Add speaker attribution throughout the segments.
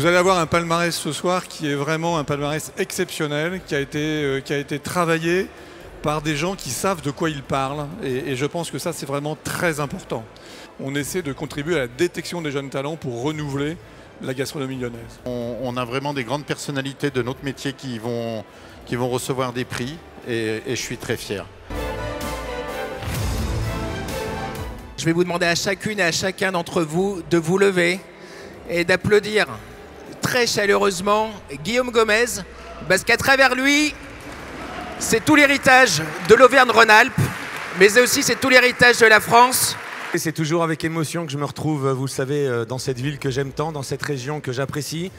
Speaker 1: Vous allez avoir un palmarès ce soir qui est vraiment un palmarès exceptionnel, qui a été travaillé par des gens qui savent de quoi ils parlent. Et je pense que ça, c'est vraiment très important. On essaie de contribuer à la détection des jeunes talents pour renouveler la gastronomie lyonnaise.
Speaker 2: On a vraiment des grandes personnalités de notre métier qui vont recevoir des prix et je suis très fier.
Speaker 3: Je vais vous demander à chacune et à chacun d'entre vous de vous lever et d'applaudir très chaleureusement Guillaume Gomez, parce qu'à travers lui, c'est tout l'héritage de l'Auvergne-Rhône-Alpes, mais aussi c'est tout l'héritage de la France.
Speaker 4: C'est toujours avec émotion que je me retrouve, vous le savez, dans cette ville que j'aime tant, dans cette région que j'apprécie,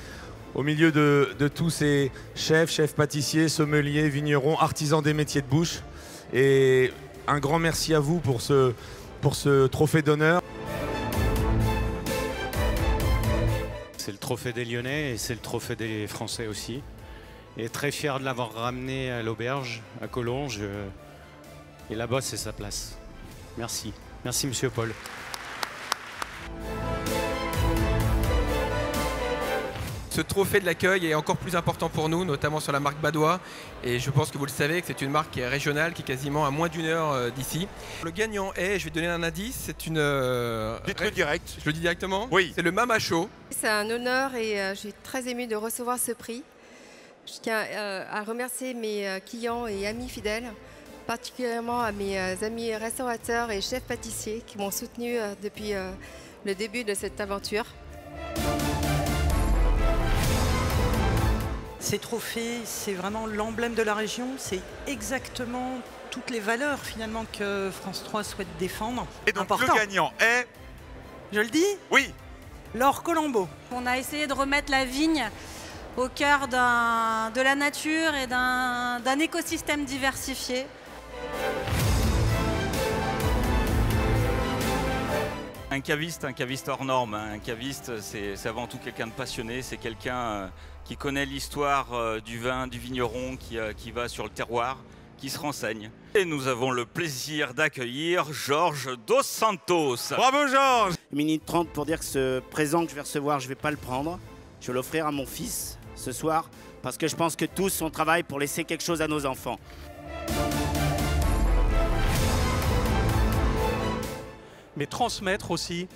Speaker 4: au milieu de tous ces chefs pâtissiers, sommeliers, vignerons, artisans des métiers de bouche. Et un grand merci à vous pour ce trophée d'honneur.
Speaker 5: C'est le trophée des Lyonnais et c'est le trophée des Français aussi. Et très fier de l'avoir ramené à l'auberge, à Collonges. Et là-bas, c'est sa place. Merci. Merci, Monsieur Paul.
Speaker 6: Ce trophée de l'accueil est encore plus important pour nous, notamment sur la marque Badois. Et je pense que vous le savez, que c'est une marque qui est régionale, qui est quasiment à moins d'1 heure d'ici. Le gagnant est, je vais donner un indice, c'est une...
Speaker 7: Dites-le direct.
Speaker 6: Je le dis directement?
Speaker 7: Oui.
Speaker 6: C'est le Mama Show.
Speaker 8: C'est un honneur et je suis très émue de recevoir ce prix. Je tiens à remercier mes clients et amis fidèles, particulièrement à mes amis restaurateurs et chefs pâtissiers qui m'ont soutenu depuis le début de cette aventure.
Speaker 9: Ces trophées, c'est vraiment l'emblème de la région, c'est exactement toutes les valeurs finalement que France 3 souhaite défendre.
Speaker 7: Et donc le gagnant est...
Speaker 9: Je le dis?
Speaker 7: Oui.
Speaker 9: Laure Colombo.
Speaker 10: On a essayé de remettre la vigne au cœur de la nature et d'un écosystème diversifié.
Speaker 11: Un caviste hors norme. Un caviste, c'est avant tout quelqu'un de passionné, c'est quelqu'un qui connaît l'histoire du vin, du vigneron, qui va sur le terroir, qui se renseigne. Et nous avons le plaisir d'accueillir Georges Dos Santos.
Speaker 7: Bravo Georges!
Speaker 12: Minute 30 pour dire que ce présent que je vais recevoir, je ne vais pas le prendre. Je vais l'offrir à mon fils ce soir, parce que je pense que tous, on travaille pour laisser quelque chose à nos enfants.
Speaker 13: Mais transmettre aussi,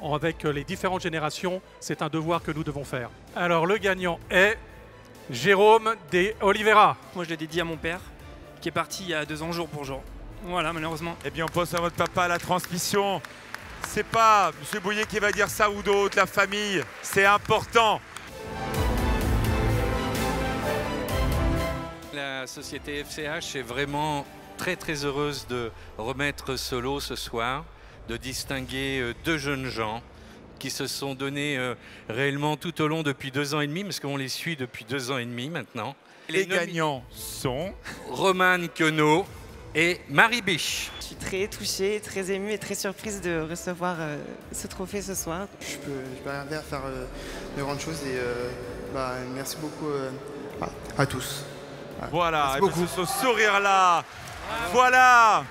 Speaker 13: avec les différentes générations, c'est un devoir que nous devons faire. Alors le gagnant est Jérôme de Oliveira.
Speaker 14: Moi je l'ai dédié à mon père, qui est parti il y a 2 ans jour pour jour. Voilà, malheureusement.
Speaker 7: Eh bien on pense à votre papa, la transmission. C'est pas M. Bouillet qui va dire ça ou d'autre, la famille, c'est important.
Speaker 15: La société FCH est vraiment très heureuse de remettre ce lot ce soir, de distinguer 2 jeunes gens qui se sont donnés réellement tout au long depuis 2 ans et demi, parce qu'on les suit depuis 2 ans et demi maintenant.
Speaker 7: Les gagnants sont
Speaker 15: Romane Queneau et Marie Biche.
Speaker 16: Je suis très touchée, très émue et très surprise de recevoir ce trophée ce soir.
Speaker 17: Je peux arriver à faire de grandes choses et merci beaucoup à tous.
Speaker 7: Voilà, et ce sourire-là, voilà.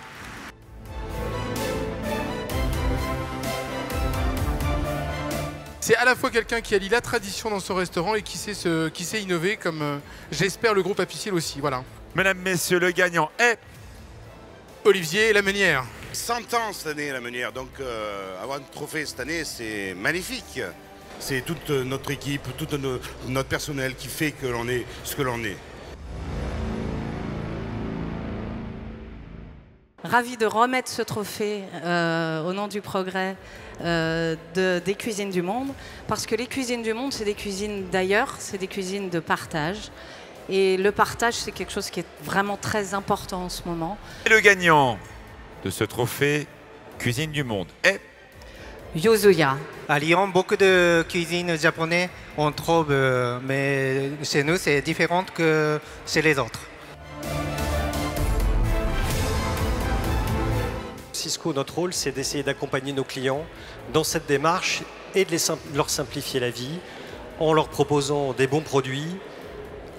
Speaker 18: C'est à la fois quelqu'un qui allie la tradition dans son restaurant et qui sait innover, comme j'espère le groupe Apiciel aussi. Voilà.
Speaker 7: Mesdames, messieurs, le gagnant est
Speaker 18: Olivier Lamenière.
Speaker 19: 100 ans cette année, Lamenière. Donc avoir un trophée cette année, c'est magnifique. C'est toute notre équipe, tout notre personnel qui fait que l'on est ce que l'on est.
Speaker 20: Ravi de remettre ce trophée au nom du progrès des cuisines du monde, parce que les cuisines du monde, c'est des cuisines d'ailleurs, c'est des cuisines de partage. Et le partage, c'est quelque chose qui est vraiment très important en ce moment.
Speaker 7: Et le gagnant de ce trophée Cuisine du Monde est
Speaker 16: Yozuya. À Lyon, beaucoup de cuisine japonaise on trouve, mais chez nous, c'est différent que chez les autres.
Speaker 3: Cisco, notre rôle, c'est d'essayer d'accompagner nos clients dans cette démarche et de leur simplifier la vie en leur proposant des bons produits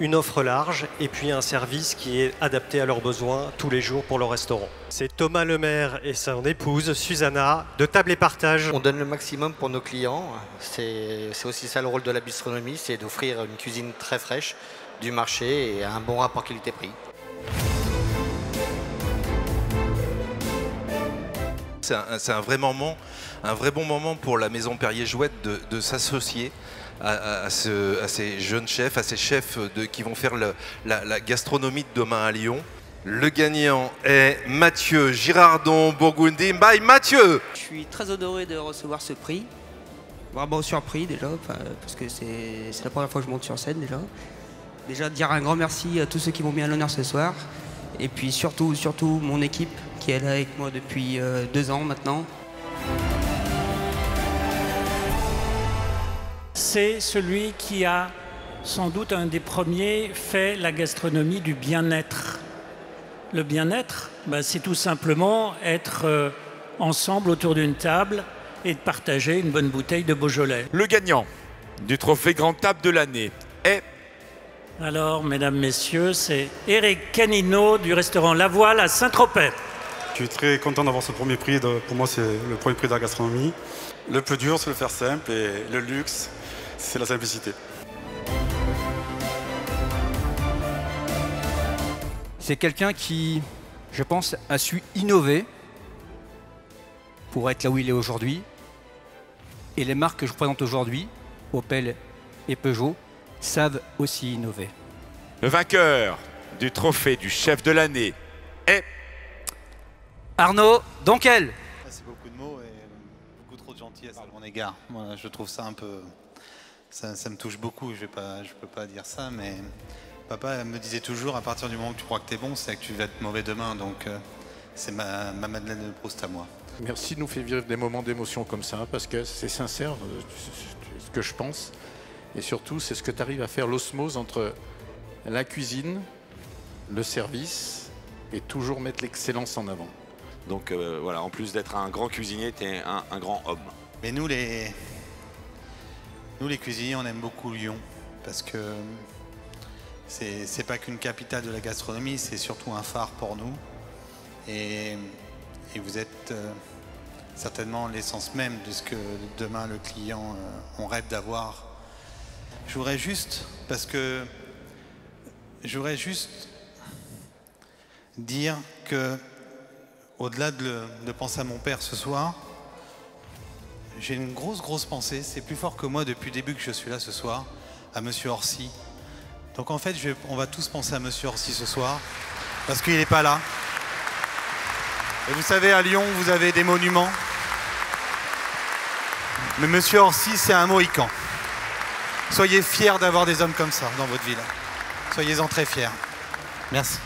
Speaker 21: une offre large et puis un service qui est adapté à leurs besoins tous les jours pour leur restaurant. C'est Thomas Lemaire et son épouse Susanna de Table et Partage.
Speaker 22: On donne le maximum pour nos clients. C'est aussi ça le rôle de la bistronomie, c'est d'offrir une cuisine très fraîche du marché et un bon rapport qualité-prix.
Speaker 23: C'est un vrai moment, un vrai bon moment pour la Maison Perrier-Jouët de s'associer à ces jeunes chefs, à ces chefs qui vont faire la gastronomie de demain à Lyon. Le gagnant est Mathieu Girardon-Bourgoundy. Bye Mathieu!
Speaker 24: Je suis très honoré de recevoir ce prix. Vraiment surpris déjà, parce que c'est la première fois que je monte sur scène déjà. Déjà dire un grand merci à tous ceux qui m'ont mis à l'honneur ce soir. Et puis surtout mon équipe qui est là avec moi depuis 2 ans maintenant.
Speaker 25: C'est celui qui a sans doute un des premiers fait la gastronomie du bien-être. Le bien-être, c'est tout simplement être ensemble autour d'une table et de partager une bonne bouteille de Beaujolais.
Speaker 7: Le gagnant du trophée Grande Table de l'année est...
Speaker 25: Alors, mesdames, messieurs, c'est Eric Canino du restaurant La Voile à Saint-Tropez.
Speaker 26: Je suis très content d'avoir ce premier prix. Pour moi, c'est le premier prix de la gastronomie. Le plus dur, c'est le faire simple et le luxe, c'est la simplicité.
Speaker 27: C'est quelqu'un qui, je pense, a su innover pour être là où il est aujourd'hui. Et les marques que je représente aujourd'hui, Opel et Peugeot, savent aussi innover.
Speaker 7: Le vainqueur du trophée du chef de l'année est...
Speaker 27: Arnaud Donquel.
Speaker 2: C'est beaucoup de mots et beaucoup trop de gentillesse à mon égard. Voilà, je trouve ça un peu... Ça me touche beaucoup, je peux pas dire ça, mais... Papa me disait toujours, à partir du moment où tu crois que tu es bon, c'est que tu vas être mauvais demain. Donc c'est ma Madeleine de Proust à moi.
Speaker 28: Merci de nous faire vivre des moments d'émotion comme ça, parce que c'est sincère ce que je pense. Et surtout, c'est ce que tu arrives à faire, l'osmose entre la cuisine, le service, et toujours mettre l'excellence en avant.
Speaker 29: Donc voilà, en plus d'être un grand cuisinier, tu es un grand homme.
Speaker 2: Mais nous les cuisiniers, on aime beaucoup Lyon, parce que c'est pas qu'une capitale de la gastronomie, c'est surtout un phare pour nous. Et vous êtes certainement l'essence même de ce que demain le client on rêve d'avoir. Je voudrais juste dire que, au-delà de penser à mon père ce soir, j'ai une grosse pensée, c'est plus fort que moi depuis le début que je suis là ce soir, à Monsieur Orsi. Donc en fait, on va tous penser à Monsieur Orsi ce soir, parce qu'il n'est pas là. Et vous savez, à Lyon, vous avez des monuments. Mais Monsieur Orsi, c'est un Mohican. Soyez fiers d'avoir des hommes comme ça dans votre ville. Soyez-en très fiers. Merci.